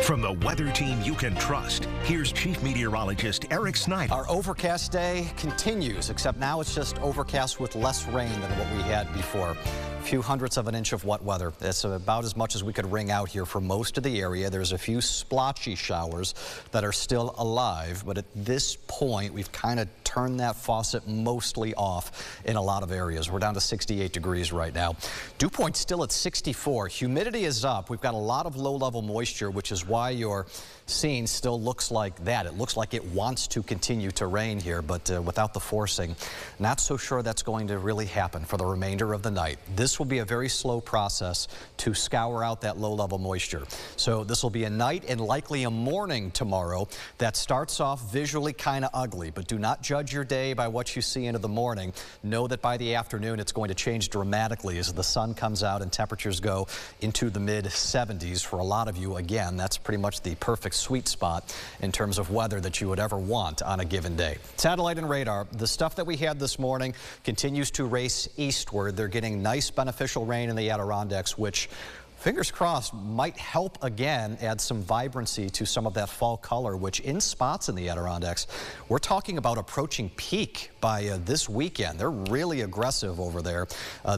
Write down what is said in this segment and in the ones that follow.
From the weather team you can trust, here's Chief Meteorologist Eric Snyder. Our overcast day continues, except now it's just overcast with less rain than what we had before. A few hundredths of an inch of wet weather. It's about as much as we could wring out here for most of the area. There's a few splotchy showers that are still alive, but at this point, we've kind of turned that faucet mostly off in a lot of areas. We're down to 68 degrees right now. Dew point still at 64. Humidity is up. We've got a lot of low-level moisture, which is why your scene still looks like that. It looks like it wants to continue to rain here, but without the forcing, not so sure that's going to really happen for the remainder of the night. This will be a very slow process to scour out that low-level moisture. So this will be a night and likely a morning tomorrow that starts off visually kind of ugly, but do not judge your day by what you see into the morning. Know that by the afternoon it's going to change dramatically as the sun comes out and temperatures go into the mid-70s. For a lot of you, again, that's pretty much the perfect sweet spot in terms of weather that you would ever want on a given day. Satellite and radar, the stuff that we had this morning continues to race eastward. They're getting nice beneficial rain in the Adirondacks, which, fingers crossed, might help again add some vibrancy to some of that fall color, which in spots in the Adirondacks, we're talking about approaching peak by this weekend. They're really aggressive over there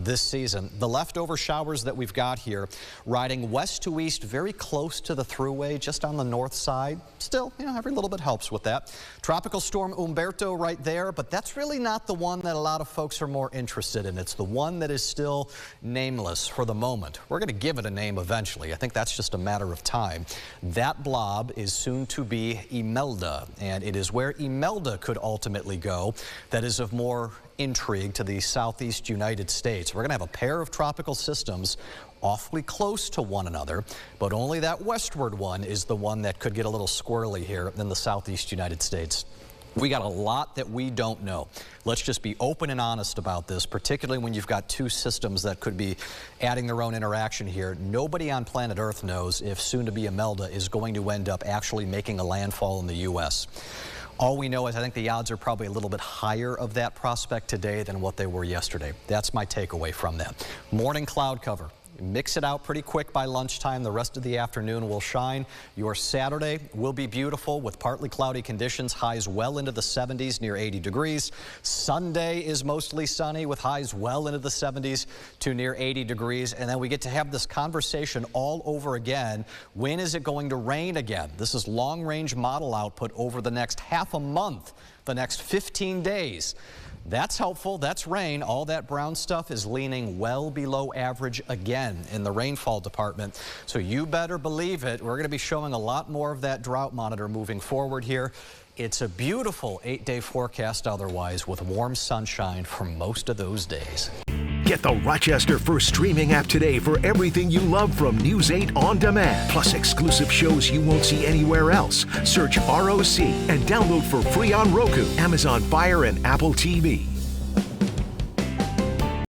this season. The leftover showers that we've got here riding west to east, very close to the thruway, just on the north side. Still, you know, every little bit helps with that. Tropical storm Umberto right there, but that's really not the one that a lot of folks are more interested in. It's the one that is still nameless for the moment. We're going to give it a name eventually. I think that's just a matter of time. That blob is soon to be Imelda, and it is where Imelda could ultimately go that is of more intrigue to the southeast United States. We're going to have a pair of tropical systems awfully close to one another, but only that westward one is the one that could get a little squirrely here in the southeast United States. We got a lot that we don't know. Let's just be open and honest about this, particularly when you've got two systems that could be adding their own interaction here. Nobody on planet Earth knows if soon-to-be Imelda is going to end up actually making a landfall in the U.S. All we know is I think the odds are probably a little bit higher of that prospect today than what they were yesterday. That's my takeaway from that. Morning cloud cover. Mix it out pretty quick by lunchtime. The rest of the afternoon will shine. Your Saturday will be beautiful with partly cloudy conditions, highs well into the 70s, near 80 degrees. Sunday is mostly sunny with highs well into the 70s to near 80 degrees. And then we get to have this conversation all over again. When is it going to rain again? This is long-range model output over the next half a month, the next 15 days. That's helpful. That's rain. All that brown stuff is leaning well below average again in the rainfall department. So you better believe it. We're going to be showing a lot more of that drought monitor moving forward here. It's a beautiful 8-day forecast otherwise with warm sunshine for most of those days. Get the Rochester First streaming app today for everything you love from News 8 On Demand, plus exclusive shows you won't see anywhere else. Search ROC and download for free on Roku, Amazon Fire, and Apple TV.